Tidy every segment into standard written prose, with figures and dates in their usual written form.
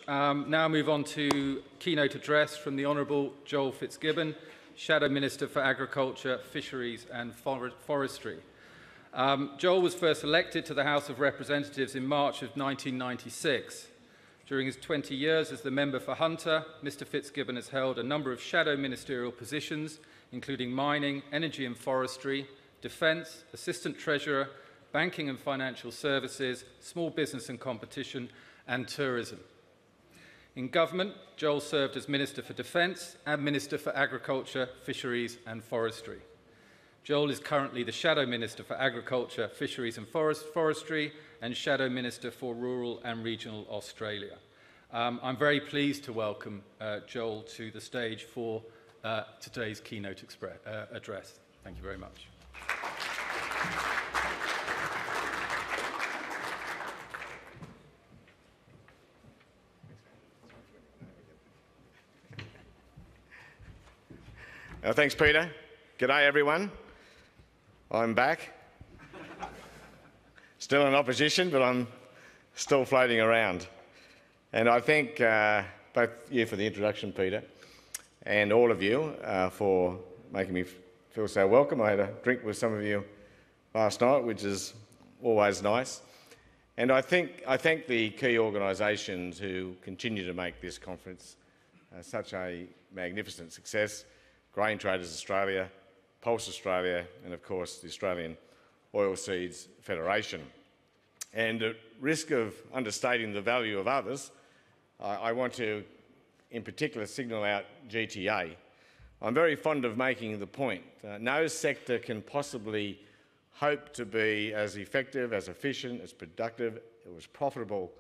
Now move on to keynote address from the Honourable Joel Fitzgibbon, Shadow Minister for Agriculture, Fisheries and Forestry. Joel was first elected to the House of Representatives in March of 1996. During his 20 years as the member for Hunter, Mr Fitzgibbon has held a number of shadow ministerial positions, including mining, energy and forestry, defence, assistant treasurer, banking and financial services, small business and competition, and tourism. In government, Joel served as Minister for Defence and Minister for Agriculture, Fisheries and Forestry. Joel is currently the Shadow Minister for Agriculture, Fisheries and Forestry and Shadow Minister for Rural and Regional Australia. I'm very pleased to welcome Joel to the stage for today's keynote address. Thank you very much. Thanks, Peter. G'day, everyone. I'm back. Still in opposition, but I'm still floating around. And I thank both you for the introduction, Peter, and all of you for making me feel so welcome. I had a drink with some of you last night, which is always nice. And I thank the key organisations who continue to make this conference such a magnificent success. Grain Traders Australia, Pulse Australia, and of course the Australian Oilseeds Federation. And at risk of understating the value of others, I want to in particular signal out GTA. I'm very fond of making the point that no sector can possibly hope to be as effective, as efficient, as productive, as profitable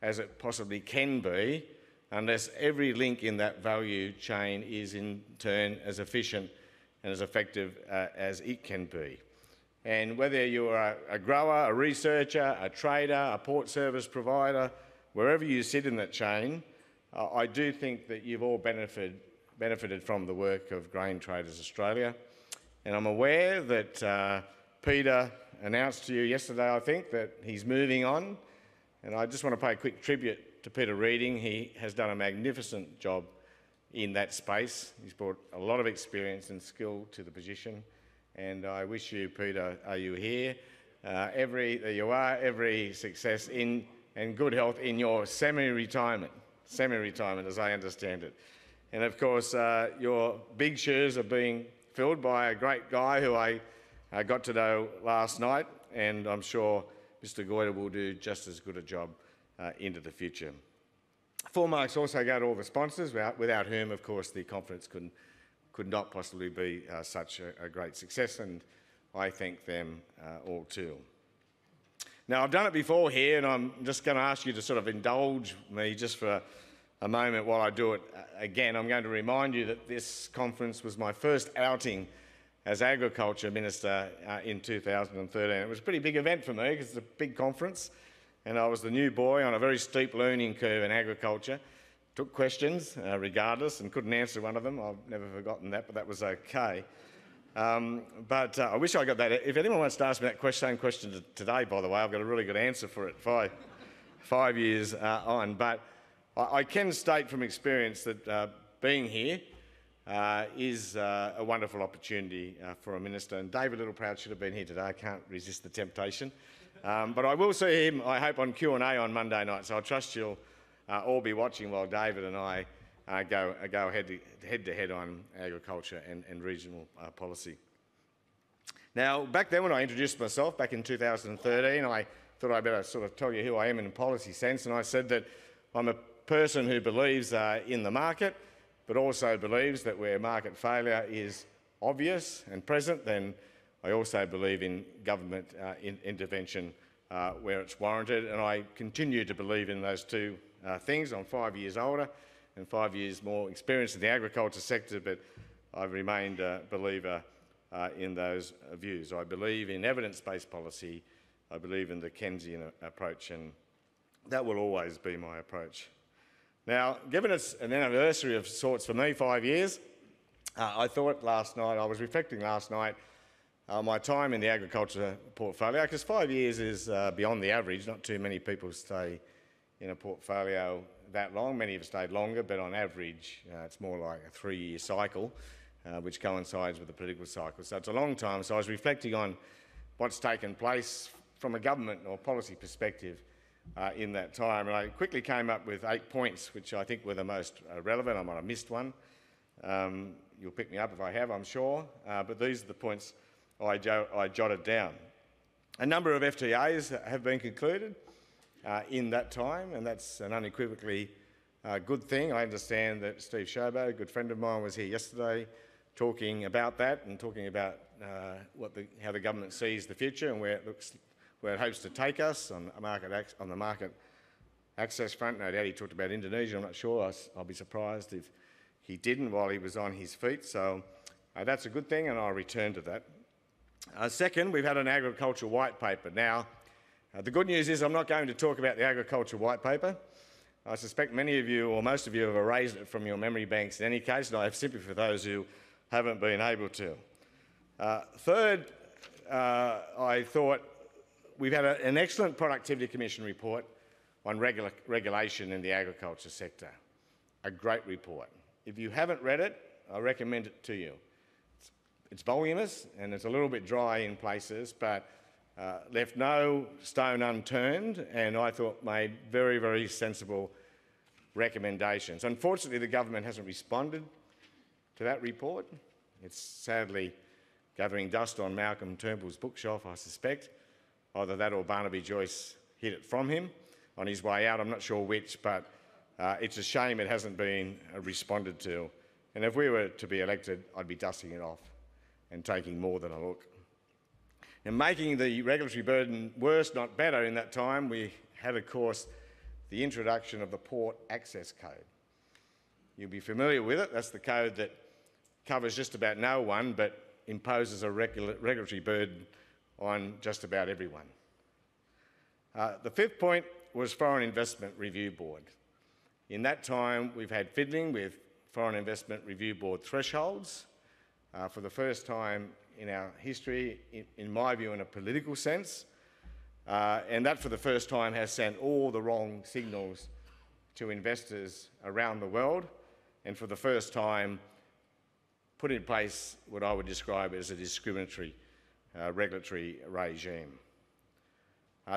as it possibly can be unless every link in that value chain is in turn as efficient and as effective as it can be. And whether you're a grower, a researcher, a trader, a port service provider, wherever you sit in that chain, I do think that you've all benefited from the work of Grain Traders Australia. And I'm aware that Peter announced to you yesterday, I think, that he's moving on. And I just want to pay a quick tribute to Peter Reading. He has done a magnificent job in that space. He's brought a lot of experience and skill to the position. And I wish you, Peter, are you here? Every success and good health in your semi-retirement as I understand it. And of course, your big shoes are being filled by a great guy who I got to know last night, and I'm sure Mr Goyder will do just as good a job into the future. Full marks also go to all the sponsors, without whom, of course, the conference could not possibly be such a great success, and I thank them all too. Now, I've done it before here, and I'm just going to ask you to sort of indulge me just for a moment while I do it again. I'm going to remind you that this conference was my first outing as Agriculture Minister in 2013. It was a pretty big event for me because it's a big conference, and I was the new boy on a very steep learning curve in agriculture. Took questions regardless and couldn't answer one of them. I've never forgotten that, but that was okay. But I wish I got that. If anyone wants to ask me that same question today, by the way, I've got a really good answer for it 5 years on. But I can state from experience that being here is a wonderful opportunity for a minister. And David Littleproud should have been here today. I can't resist the temptation. But I will see him, I hope, on Q&A on Monday night. So I trust you'll all be watching while David and I go head-to-head on agriculture and regional policy. Now, back then when I introduced myself, back in 2013, I thought I'd better sort of tell you who I am in a policy sense, and I said that I'm a person who believes in the market, but also believes that where market failure is obvious and present, then I also believe in government intervention where it's warranted, and I continue to believe in those two things. I'm 5 years older and 5 years more experience in the agriculture sector, but I've remained a believer in those views. I believe in evidence-based policy. I believe in the Keynesian approach, and that will always be my approach. Now, given it's an anniversary of sorts for me, 5 years, I thought last night, I was reflecting last night, my time in the agriculture portfolio, because 5 years is beyond the average. Not too many people stay in a portfolio that long. Many have stayed longer, but on average, it's more like a 3-year cycle, which coincides with the political cycle. So it's a long time. So I was reflecting on what's taken place from a government or policy perspective in that time. And I quickly came up with 8 points, which I think were the most relevant. I might have missed one. You'll pick me up if I have, I'm sure. But these are the points I jotted down. A number of FTAs have been concluded in that time, and that's an unequivocally good thing. I understand that Steve Shobo, a good friend of mine, was here yesterday talking about that and talking about how the government sees the future and where it hopes to take us on the market access front. No doubt he talked about Indonesia. I'm not sure. I'll be surprised if he didn't while he was on his feet. So that's a good thing, and I'll return to that. Second, we've had an agricultural white paper. Now, the good news is I'm not going to talk about the agricultural white paper. I suspect many of you, or most of you, have erased it from your memory banks in any case, and I have sympathy for those who haven't been able to. Third, I thought we've had an excellent Productivity Commission report on regulation in the agriculture sector. A great report. If you haven't read it, I recommend it to you. It's voluminous and it's a little bit dry in places, but left no stone unturned, and I thought made very, very sensible recommendations. Unfortunately, the government hasn't responded to that report. It's sadly gathering dust on Malcolm Turnbull's bookshelf, I suspect. Either that or Barnaby Joyce hid it from him on his way out. I'm not sure which, but it's a shame it hasn't been responded to. And if we were to be elected, I'd be dusting it off and taking more than a look. And making the regulatory burden worse, not better, in that time, we had, of course, the introduction of the Port Access Code. You'll be familiar with it. That's the code that covers just about no one, but imposes a regulatory burden on just about everyone. The fifth point was Foreign Investment Review Board. In that time, we've had fiddling with Foreign Investment Review Board thresholds for the first time in our history, in my view, in a political sense. And that, for the first time, has sent all the wrong signals to investors around the world, and for the first time put in place what I would describe as a discriminatory regulatory regime.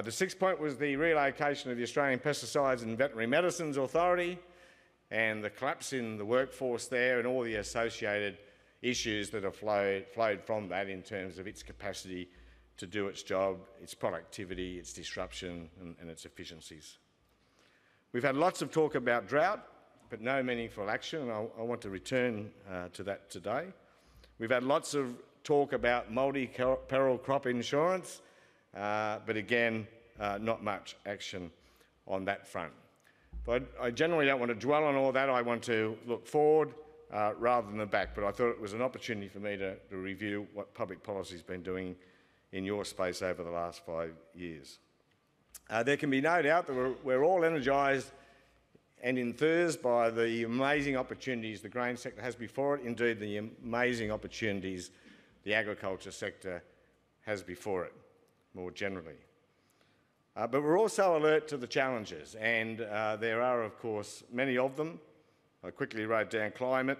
The sixth point was the relocation of the Australian Pesticides and Veterinary Medicines Authority and the collapse in the workforce there and all the associated issues that have flowed from that in terms of its capacity to do its job, its productivity, its disruption and its efficiencies. We've had lots of talk about drought, but no meaningful action, and I want to return to that today. We've had lots of talk about multi-peril crop insurance, but again, not much action on that front. But I generally don't want to dwell on all that. I want to look forward rather than back, but I thought it was an opportunity for me to review what public policy has been doing in your space over the last 5 years. There can be no doubt that we're all energised and enthused by the amazing opportunities the grain sector has before it, indeed the amazing opportunities the agriculture sector has before it, more generally. But we're also alert to the challenges, and there are, of course, many of them. I quickly wrote down climate,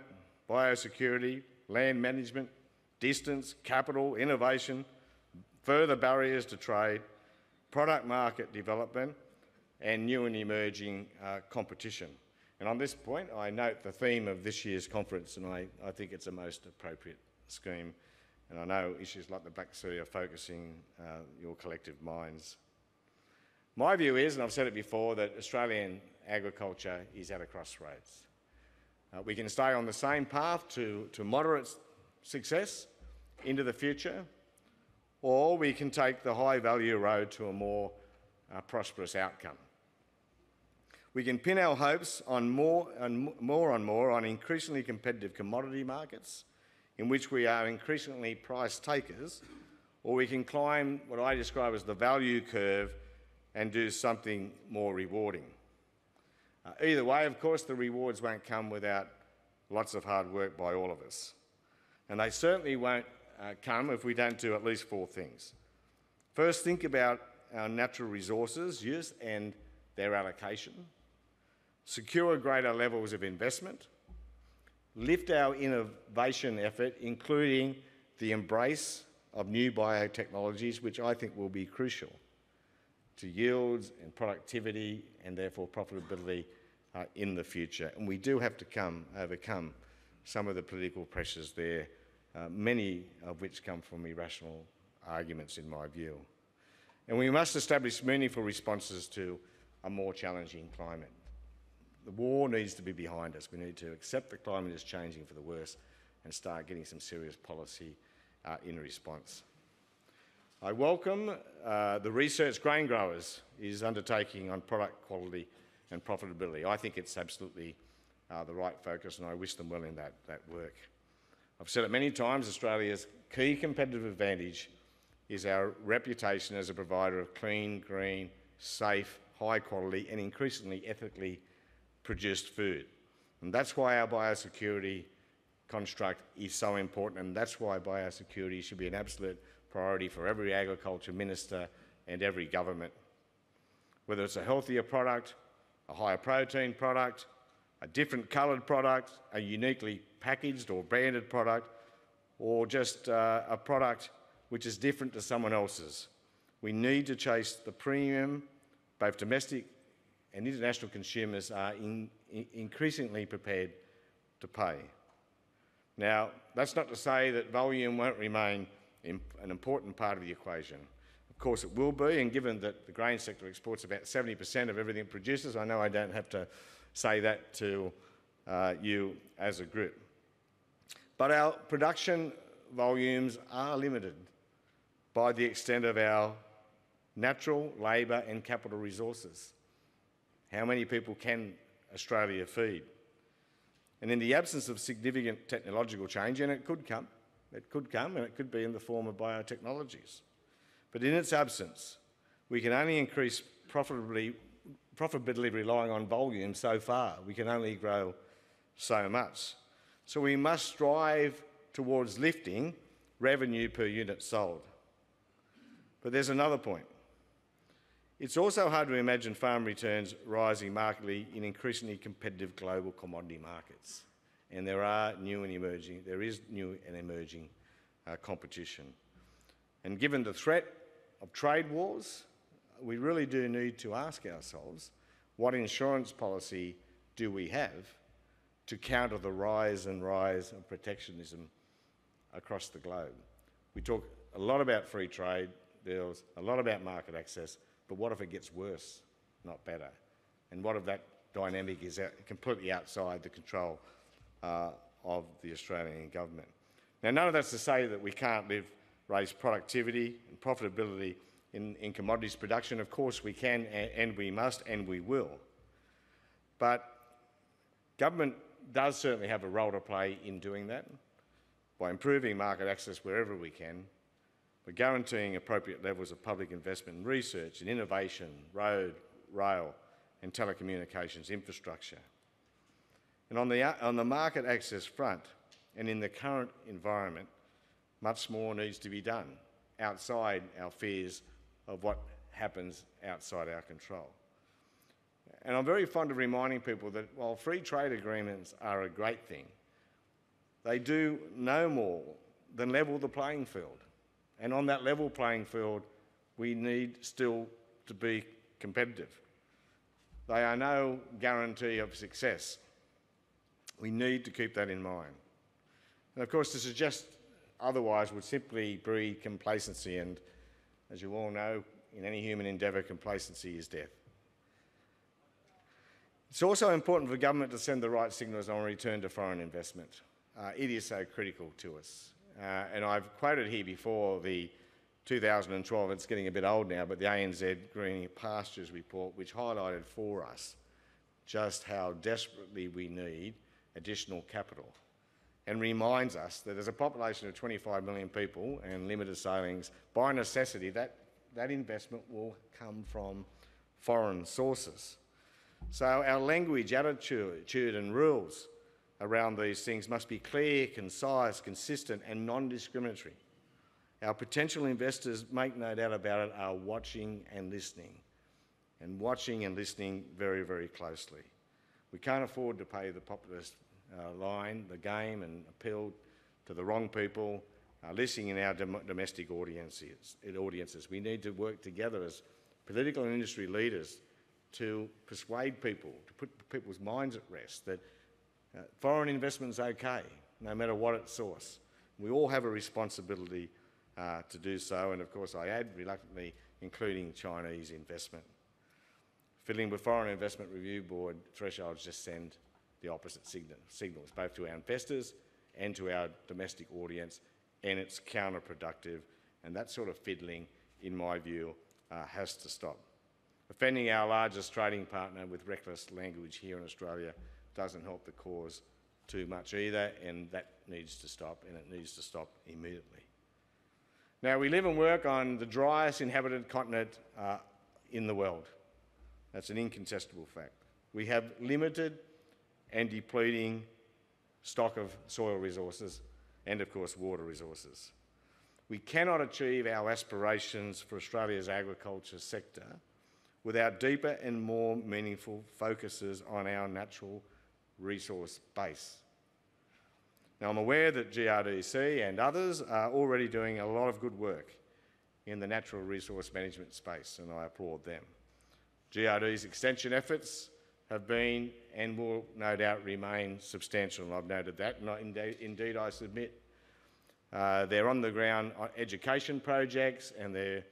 biosecurity, land management, distance, capital, innovation, further barriers to trade, product market development, and new and emerging competition. And on this point, I note the theme of this year's conference, and I think it's a most appropriate scheme. And I know issues like the Black Sea are focusing your collective minds. My view is, and I've said it before, that Australian agriculture is at a crossroads. We can stay on the same path to moderate success into the future, or we can take the high-value road to a more prosperous outcome. We can pin our hopes on more on increasingly competitive commodity markets in which we are increasingly price takers, or we can climb what I describe as the value curve and do something more rewarding. Either way, of course, the rewards won't come without lots of hard work by all of us. And they certainly won't come if we don't do at least 4 things. First, think about our natural resources use and their allocation. secure greater levels of investment, lift our innovation effort, including the embrace of new biotechnologies, which I think will be crucial to yields and productivity and therefore profitability in the future. And we do have to overcome some of the political pressures there, many of which come from irrational arguments in my view. And we must establish meaningful responses to a more challenging climate. The war needs to be behind us. We need to accept the climate is changing for the worse and start getting some serious policy in response. I welcome the research grain growers is undertaking on product quality and profitability. I think it's absolutely the right focus, and I wish them well in that work. I've said it many times, Australia's key competitive advantage is our reputation as a provider of clean, green, safe, high quality and increasingly ethically produced food. And that's why our biosecurity construct is so important, and that's why biosecurity should be an absolute priority for every agriculture minister and every government. Whether it's a healthier product, a higher protein product, a different coloured product, a uniquely packaged or branded product, or just a product which is different to someone else's. We need to chase the premium. Both domestic and international consumers are increasingly prepared to pay. Now, that's not to say that volume won't remain an important part of the equation. Of course it will be, and given that the grain sector exports about 70% of everything it produces, I know I don't have to say that to you as a group. But our production volumes are limited by the extent of our natural, labour and capital resources. How many people can Australia feed? And in the absence of significant technological change, and it could come and it could be in the form of biotechnologies. But in its absence, we can only increase profitability relying on volume so far. We can only grow so much. So we must strive towards lifting revenue per unit sold. But there's another point. It's also hard to imagine farm returns rising markedly in increasingly competitive global commodity markets. And there is new and emerging competition. And given the threat of trade wars, we really do need to ask ourselves, what insurance policy do we have to counter the rise of protectionism across the globe? We talk a lot about free trade deals, a lot about market access, but what if it gets worse, not better? And what if that dynamic is completely outside the control of the Australian government? Now, none of that's to say that we can't raise productivity and profitability in commodities production. Of course we can, and we must, and we will. But government does certainly have a role to play in doing that by improving market access wherever we can, by guaranteeing appropriate levels of public investment in research and innovation, road, rail and telecommunications infrastructure. And on the market access front and in the current environment, much more needs to be done outside our fears of what happens outside our control. And I'm very fond of reminding people that while free trade agreements are a great thing, they do no more than level the playing field. And on that level playing field, we need still to be competitive. They are no guarantee of success. We need to keep that in mind. And of course, to suggest otherwise would simply breed complacency, and as you all know, in any human endeavour, complacency is death. It's also important for government to send the right signals on return to foreign investment. It is so critical to us. And I've quoted here before the 2012, it's getting a bit old now, but the ANZ Greening Pastures report, which highlighted for us just how desperately we need additional capital, and reminds us that as a population of 25 million people and limited sailings, by necessity, that investment will come from foreign sources. So our language, attitude and rules around these things must be clear, concise, consistent and non-discriminatory. Our potential investors, make no doubt about it, are watching and listening very, very closely. We can't afford to pay the populist line, the game, and appeal to the wrong people, listening in our domestic audiences. We need to work together as political and industry leaders to persuade people, to put people's minds at rest that foreign investment is okay, no matter what its source. We all have a responsibility to do so, and of course I add, reluctantly, including Chinese investment. Fiddling with Foreign Investment Review Board thresholds just send the opposite signals, both to our investors and to our domestic audience, and it's counterproductive, and that sort of fiddling, in my view, has to stop. Offending our largest trading partner with reckless language here in Australia doesn't help the cause too much either, and that needs to stop, and it needs to stop immediately. Now, we live and work on the driest inhabited continent in the world. That's an incontestable fact. We have limited and depleting stock of soil resources and, of course, water resources. We cannot achieve our aspirations for Australia's agriculture sector without deeper and more meaningful focuses on our natural resource base. Now, I'm aware that GRDC and others are already doing a lot of good work in the natural resource management space, and I applaud them. GRD's extension efforts have been and will no doubt remain substantial, and I've noted that, and indeed I submit they're on-the-ground education projects and their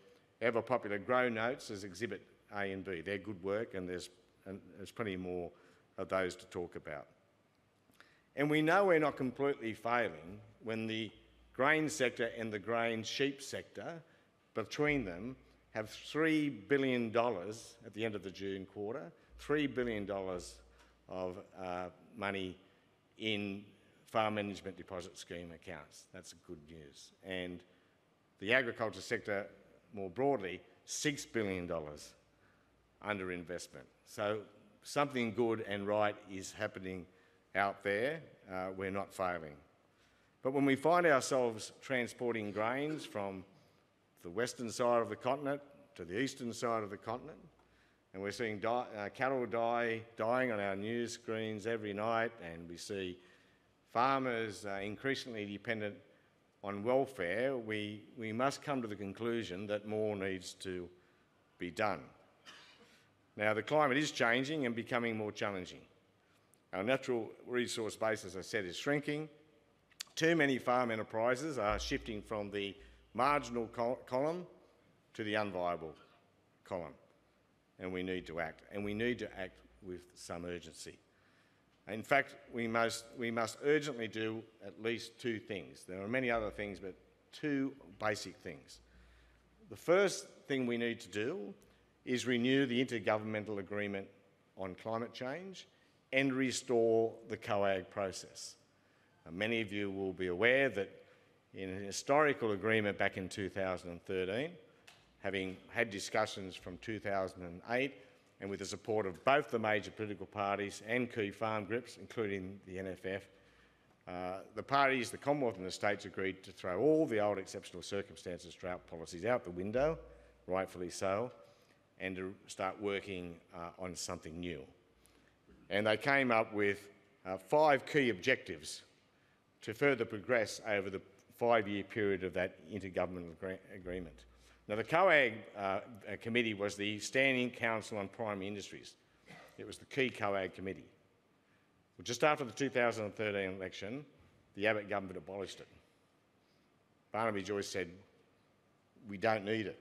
ever-popular grow notes as Exhibit A and B. They're good work, and there's plenty more of those to talk about. And we know we're not completely failing when the grain sector and the grain sheep sector, between them, have $3 billion at the end of the June quarter, $3 billion of money in farm management deposit scheme accounts. That's good news. And the agriculture sector, more broadly, $6 billion under investment. So something good and right is happening out there. We're not failing. But when we find ourselves transporting grains from the western side of the continent to the eastern side of the continent, and we're seeing cattle dying on our news screens every night, and we see farmers increasingly dependent on welfare, we must come to the conclusion that more needs to be done. Now, the climate is changing and becoming more challenging. Our natural resource base, as I said, is shrinking. Too many farm enterprises are shifting from the marginal column to the unviable column, and we need to act, and we need to act with some urgency. In fact, we must urgently do at least two things. There are many other things, but two basic things. The first thing we need to do is renew the intergovernmental agreement on climate change and restore the COAG process. Many of you will be aware that in an historical agreement back in 2013, having had discussions from 2008, and with the support of both the major political parties and key farm groups, including the NFF, the parties, the Commonwealth and the states, agreed to throw all the old exceptional circumstances drought policies out the window, rightfully so, and to start working on something new. And they came up with 5 key objectives to further progress over the 5-year period of that intergovernmental agreement. Now, the COAG committee was the Standing Council on Primary Industries. It was the key COAG committee. Well, just after the 2013 election, the Abbott government abolished it. Barnaby Joyce said, "We don't need it,"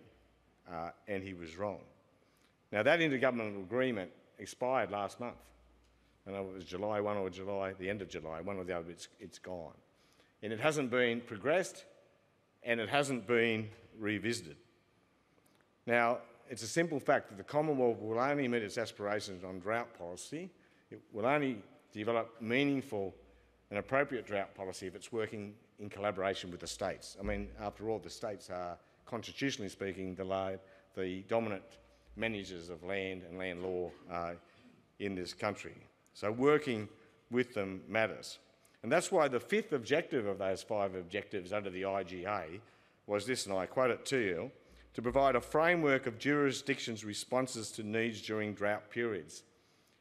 and he was wrong. Now, that intergovernmental agreement expired last month. I know it was July 1 or the end of July, one or the other, it's gone. And it hasn't been progressed, and it hasn't been revisited. Now, it's a simple fact that the Commonwealth will only meet its aspirations on drought policy. It will only develop meaningful and appropriate drought policy if it's working in collaboration with the states. I mean, after all, the states are, constitutionally speaking, the dominant managers of land and land law in this country. So working with them matters. And that's why the 5th objective of those 5 objectives under the IGA was this, and I quote it to you, to provide a framework of jurisdictions' responses to needs during drought periods,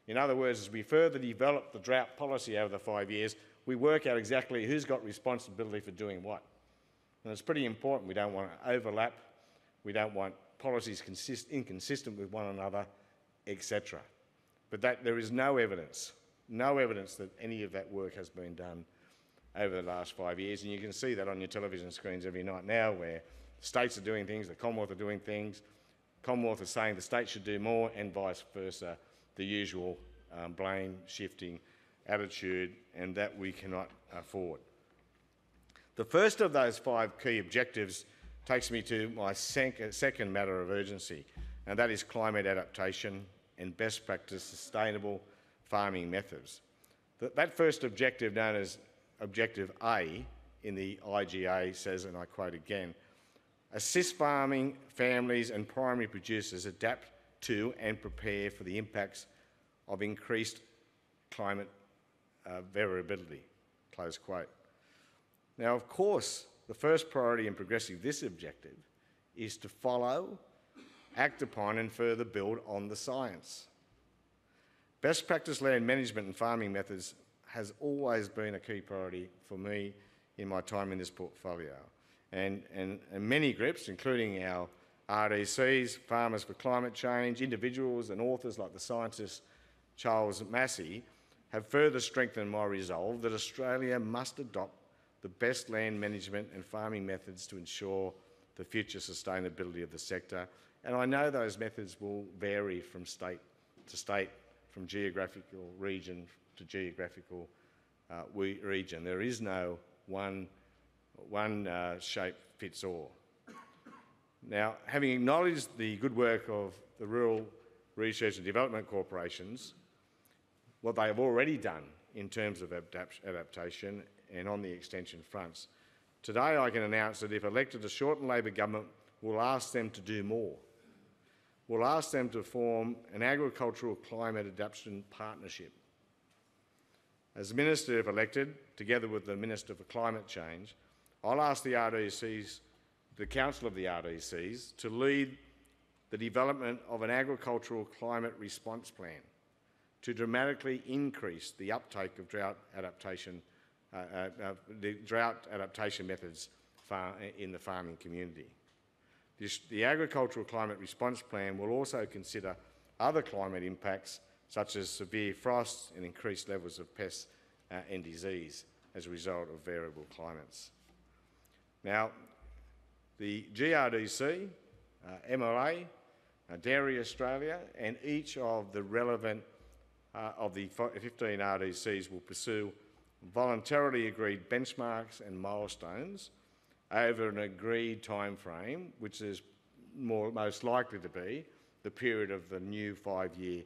In other words, as we further develop the drought policy over the 5 years, we work out exactly who's got responsibility for doing what. And it's pretty important. We don't want to overlap. We don't want policies inconsistent with one another, etc. But there is no evidence that any of that work has been done over the last 5 years. And you can see that on your television screens every night now, where states are doing things, the Commonwealth are doing things, Commonwealth is saying the state should do more, and vice versa, the usual blame shifting attitude, and that we cannot afford. The first of those 5 key objectives takes me to my second matter of urgency, and that is climate adaptation and best practice sustainable farming methods. That first objective, known as Objective A in the IGA, says, and I quote again, assist farming families and primary producers adapt to and prepare for the impacts of increased climate variability, close quote. Now, of course, the first priority in progressing this objective is to follow, act upon and further build on the science. Best practice land management and farming methods has always been a key priority for me in my time in this portfolio. And many groups, including our RDCs, Farmers for Climate Change, individuals and authors like the scientist Charles Massey, have further strengthened my resolve that Australia must adopt the best land management and farming methods to ensure the future sustainability of the sector. And I know those methods will vary from state to state, from geographical region to geographical region. There is no one shape fits all. Now, having acknowledged the good work of the Rural Research and Development Corporations, what they have already done in terms of adaptation and on the extension fronts, today I can announce that if elected, a Shorten Labor government will ask them to do more. We'll ask them to form an agricultural climate adaptation partnership. As Minister, if elected, together with the Minister for Climate Change, I'll ask the RDCs, the Council of the RDCs, to lead the development of an agricultural climate response plan to dramatically increase the uptake of drought adaptation methods in the farming community. The Agricultural Climate Response Plan will also consider other climate impacts such as severe frosts and increased levels of pests and disease as a result of variable climates. Now, the GRDC, MLA, Dairy Australia and each of the relevant of the 15 RDCs will pursue voluntarily agreed benchmarks and milestones over an agreed time frame, which is most likely to be the period of the new 5-year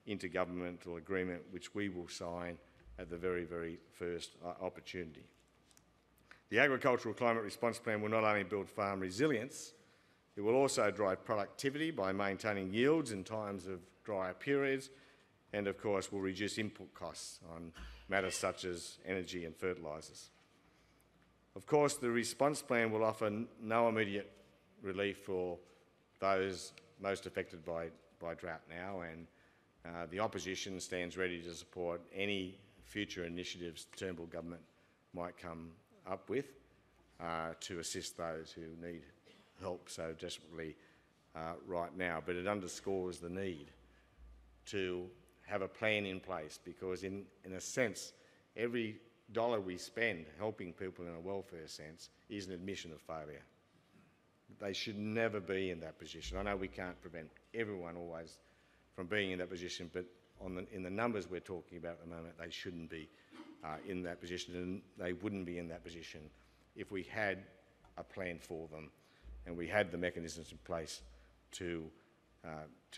intergovernmental agreement, which we will sign at the very, very first opportunity. The Agricultural Climate Response Plan will not only build farm resilience, it will also drive productivity by maintaining yields in times of drier periods, and of course will reduce input costs on matters such as energy and fertilisers. Of course, the response plan will offer no immediate relief for those most affected by drought now, and the opposition stands ready to support any future initiatives the Turnbull government might come up with to assist those who need help so desperately right now. But it underscores the need to have a plan in place, because in a sense, every dollar we spend helping people in a welfare sense is an admission of failure. They should never be in that position. I know we can't prevent everyone always from being in that position, but in the numbers we're talking about at the moment, they shouldn't be in that position, and they wouldn't be in that position if we had a plan for them and we had the mechanisms in place to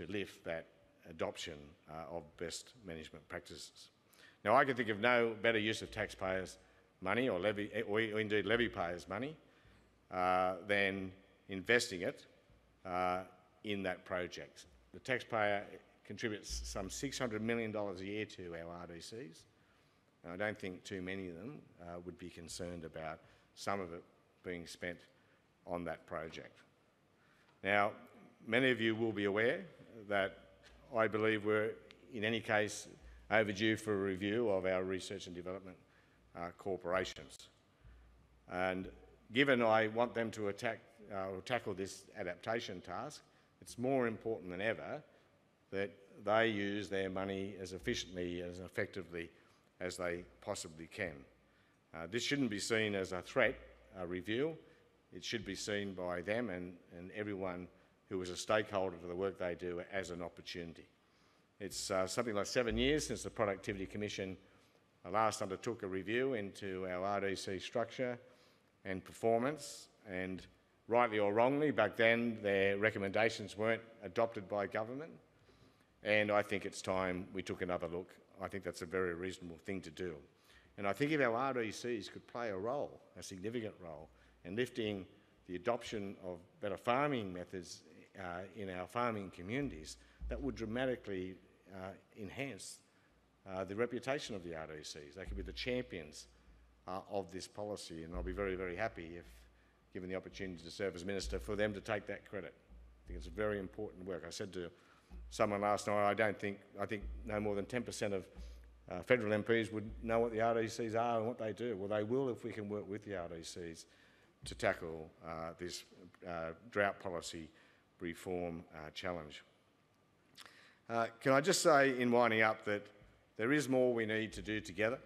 lift that adoption of best management practices. Now, I can think of no better use of taxpayers' money or indeed levy payers' money than investing it in that project. The taxpayer contributes some $600 million a year to our RDCs. I don't think too many of them would be concerned about some of it being spent on that project. Now, many of you will be aware that I believe we're in any case, overdue for a review of our research and development corporations. And given I want them to tackle this adaptation task, it's more important than ever that they use their money as efficiently, as effectively as they possibly can. This shouldn't be seen as a threat, a review. It should be seen by them and everyone who is a stakeholder to the work they do as an opportunity. It's something like 7 years since the Productivity Commission last undertook a review into our RDC structure and performance, and rightly or wrongly, back then their recommendations weren't adopted by government, and I think it's time we took another look. I think that's a very reasonable thing to do. And I think if our RDCs could play a role, a significant role, in lifting the adoption of better farming methods in our farming communities, that would dramatically enhance the reputation of the RDCs. They could be the champions of this policy, and I'll be very, very happy if, given the opportunity to serve as Minister, for them to take that credit. I think it's very important work. I said to someone last night, I think no more than 10% of federal MPs would know what the RDCs are and what they do. Well, they will if we can work with the RDCs to tackle this drought policy reform challenge. Can I just say, in winding up, that there is more we need to do together.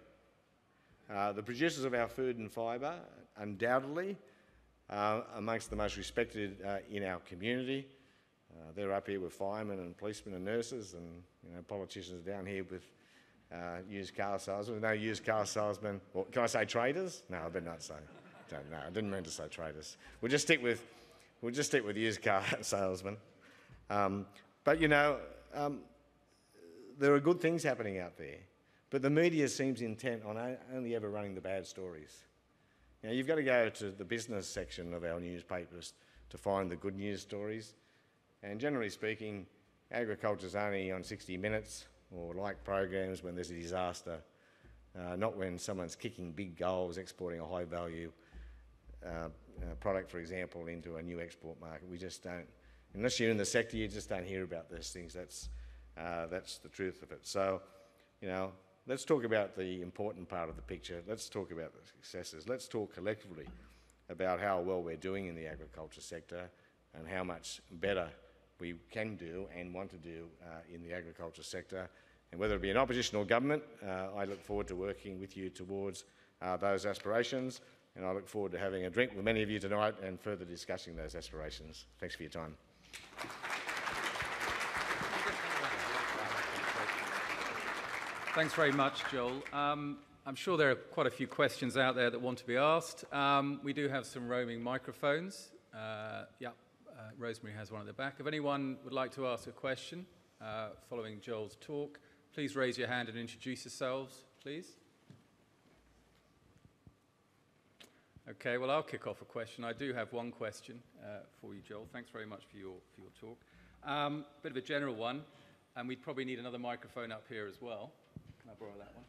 The producers of our food and fibre, undoubtedly, amongst the most respected in our community. They're up here with firemen and policemen and nurses, and politicians down here with used car salesmen. No used car salesmen. Well, can I say traders? No, I better not say. No, I didn't mean to say traders. We'll just stick with used car salesmen. But there are good things happening out there. But the media seems intent on only ever running the bad stories. You've got to go to the business section of our newspapers to find the good news stories. And generally speaking, agriculture's only on 60 Minutes or like programs when there's a disaster, not when someone's kicking big goals, exporting a high-value product, for example, into a new export market. We just don't, unless you're in the sector, you just don't hear about those things. That's the truth of it. So, let's talk about the important part of the picture. Let's talk about the successes. Let's talk collectively about how well we're doing in the agriculture sector and how much better we can do and want to do in the agriculture sector. And whether it be an opposition or government, I look forward to working with you towards those aspirations, and I look forward to having a drink with many of you tonight and further discussing those aspirations. Thanks for your time. Thanks very much, Joel. I'm sure there are quite a few questions out there that want to be asked. We do have some roaming microphones. Rosemary has one at the back. If anyone would like to ask a question following Joel's talk, please raise your hand and introduce yourselves, please. Okay, well, I'll kick off a question. I do have one question for you, Joel. Thanks very much for your talk. Bit of a general one, and we'd probably need another microphone up here as well. Can I borrow that one?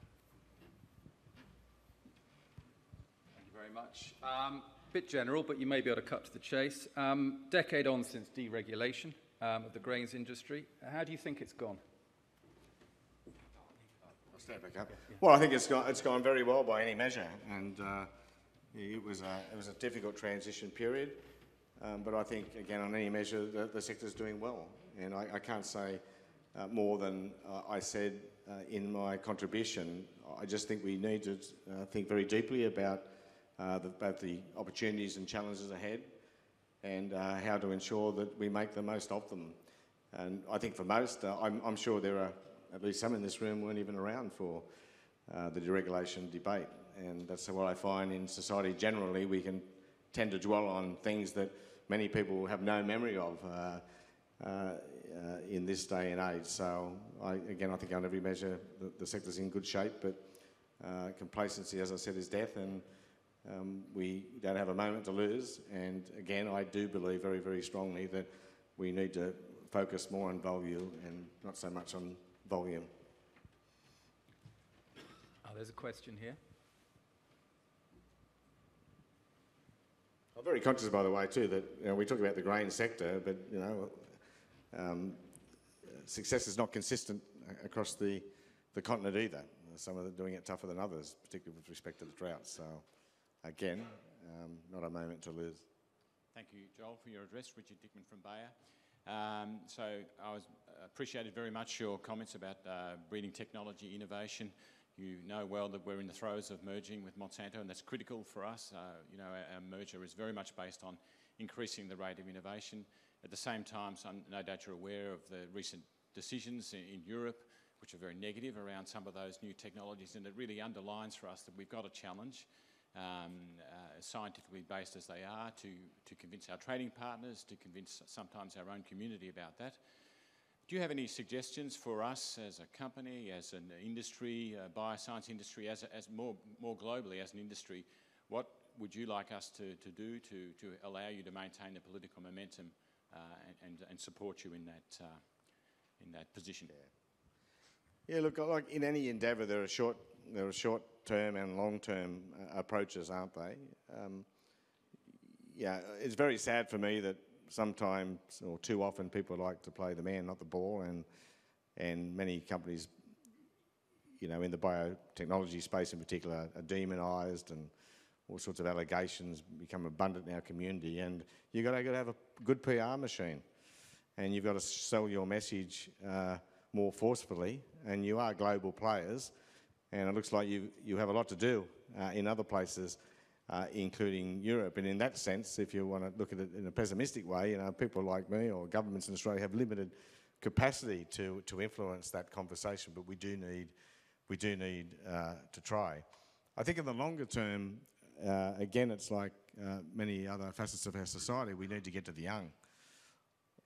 Thank you very much. Bit general, but you may be able to cut to the chase. Decade on since deregulation of the grains industry. How do you think it's gone? I'll stand back up. Well, I think it's gone very well by any measure, and it was a difficult transition period. But I think, again, on any measure, the sector's doing well, and I can't say more than I said in my contribution. I just think we need to think very deeply about both the opportunities and challenges ahead, and how to ensure that we make the most of them. And I think for most, I'm sure there are at least some in this room weren't even around for the deregulation debate, and that's what I find in society generally. We can tend to dwell on things that many people have no memory of in this day and age. So I think on every measure the sector's in good shape, but complacency, as I said, is death, and we don't have a moment to lose. And again, I do believe very, very strongly that we need to focus more on value and not so much on volume. Oh, there's a question here. I'm very conscious, by the way, too, that we talk about the grain sector, but success is not consistent across the continent either. Some of them doing it tougher than others, particularly with respect to the drought. So, again, not a moment to lose. Thank you, Joel, for your address. Richard Dickman from Bayer. So I appreciated very much your comments about breeding technology, innovation. You know well that we're in the throes of merging with Monsanto, and that's critical for us. You know, our merger is very much based on increasing the rate of innovation. At the same time, no doubt you're aware of the recent decisions in Europe, which are very negative around some of those new technologies, and it really underlines for us that we've got a challenge, scientifically based as they are, to convince our trading partners, to convince sometimes our own community about that. Do you have any suggestions for us as a company, as an industry, bioscience industry, as more globally as an industry? What would you like us to do to allow you to maintain the political momentum and support you in that position? Yeah, look, like in any endeavour, there are short-term and long-term approaches, aren't they? Yeah, it's very sad for me that sometimes, or too often, people like to play the man, not the ball, and many companies, you know, in the biotechnology space in particular, are demonised, and all sorts of allegations become abundant in our community. And you've got to have a good PR machine, and you've got to sell your message more forcefully. And you are global players, and it looks like you have a lot to do in other places, including Europe. And in that sense, if you want to look at it in a pessimistic way, you know, people like me or governments in Australia have limited capacity to influence that conversation, but we do need to try. I think in the longer term, again, it's like many other facets of our society, we need to get to the young.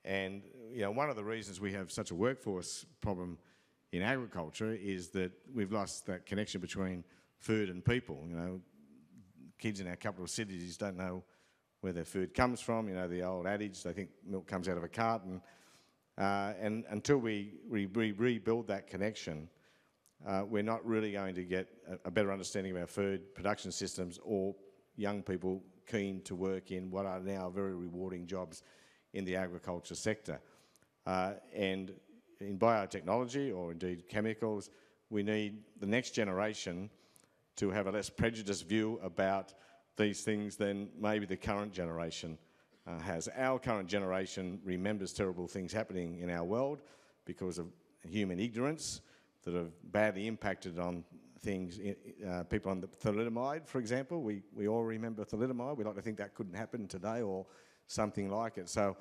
And you know, one of the reasons we have such a workforce problem in agriculture is that we've lost that connection between food and people. You know, kids in our capital cities don't know where their food comes from. You know, the old adage, they think milk comes out of a carton. And until we rebuild that connection, we're not really going to get a better understanding of our food production systems or young people keen to work in what are now very rewarding jobs in the agriculture sector. And in biotechnology, or indeed chemicals, we need the next generation to have a less prejudiced view about these things than maybe the current generation has. Our current generation remembers terrible things happening in our world because of human ignorance that have badly impacted on things. People on the thalidomide, for example, we all remember thalidomide. We like to think that couldn't happen today or something like it. So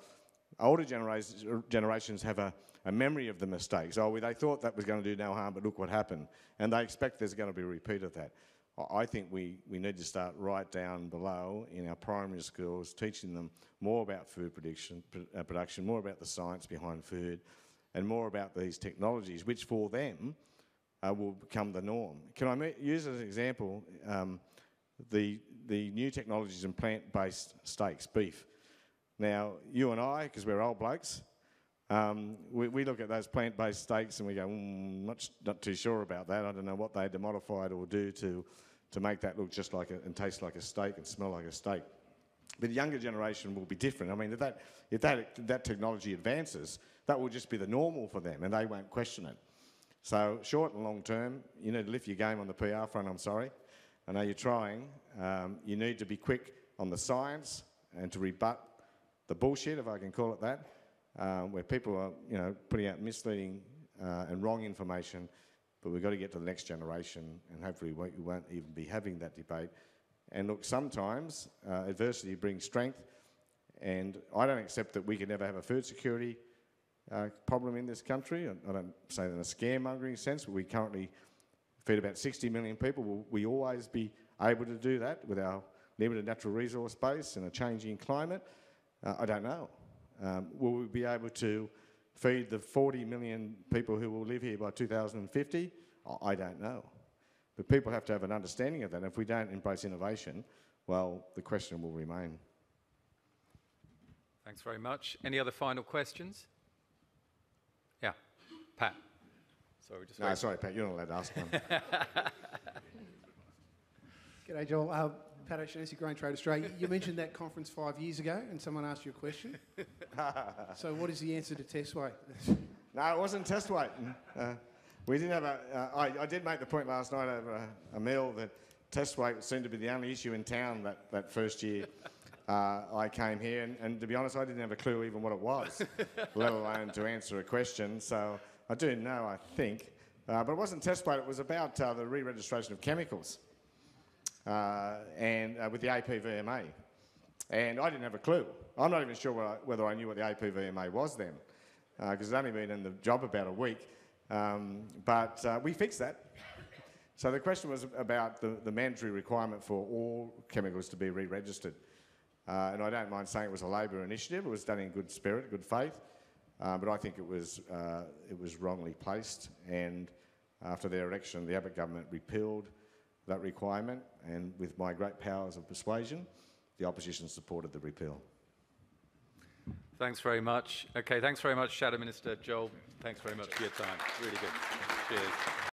older generations have a memory of the mistakes. Oh, they thought that was going to do no harm, but look what happened. And they expect there's going to be a repeat of that. I think we need to start right down below in our primary schools, teaching them more about food production, more about the science behind food, and more about these technologies, which for them will become the norm. Can I use as an example the new technologies in plant-based steaks, beef? Now, you and I, because we're old blokes, we look at those plant-based steaks and we go, not too sure about that. I don't know what they had to modify it or do to make that look just like and taste like a steak and smell like a steak. But the younger generation will be different. I mean, if that technology advances, that will just be the normal for them and they won't question it. So short and long term, you need to lift your game on the PR front, I'm sorry. I know you're trying. You need to be quick on the science and to rebut the bullshit, if I can call it that, where people are, you know, putting out misleading and wrong information. But we've got to get to the next generation, and hopefully we won't even be having that debate. And look, sometimes adversity brings strength, and I don't accept that we can never have a food security problem in this country. I don't say that in a scaremongering sense, but we currently feed about 60 million people. Will we always be able to do that with our limited natural resource base and a changing climate? I don't know. Will we be able to feed the 40 million people who will live here by 2050? I don't know. But people have to have an understanding of that. And if we don't embrace innovation, well, the question will remain. Thanks very much. Any other final questions? Yeah, Pat. Sorry, Pat, you're not allowed to ask one. G'day, Joel. Pat O'Shaughnessy, Grain Trade Australia. You mentioned that conference 5 years ago and someone asked you a question. So what is the answer to test weight? No, it wasn't test weight. We did have I did make the point last night over a meal that test weight seemed to be the only issue in town that first year I came here, and to be honest, I didn't have a clue even what it was, let alone to answer a question. So I do know, I think, but it wasn't test weight. It was about the re-registration of chemicals, and with the APVMA, and I didn't have a clue. I'm not even sure whether I knew what the APVMA was then, because I'd only been in the job about a week. But we fixed that. So the question was about the mandatory requirement for all chemicals to be re-registered. And I don't mind saying it was a Labor initiative. It was done in good spirit, good faith. But I think it was wrongly placed. And after their election, the Abbott government repealed that requirement. And with my great powers of persuasion, the opposition supported the repeal. Thanks very much. Okay, thanks very much, Shadow Minister Joel. Thanks very much for your time. Really good. Cheers.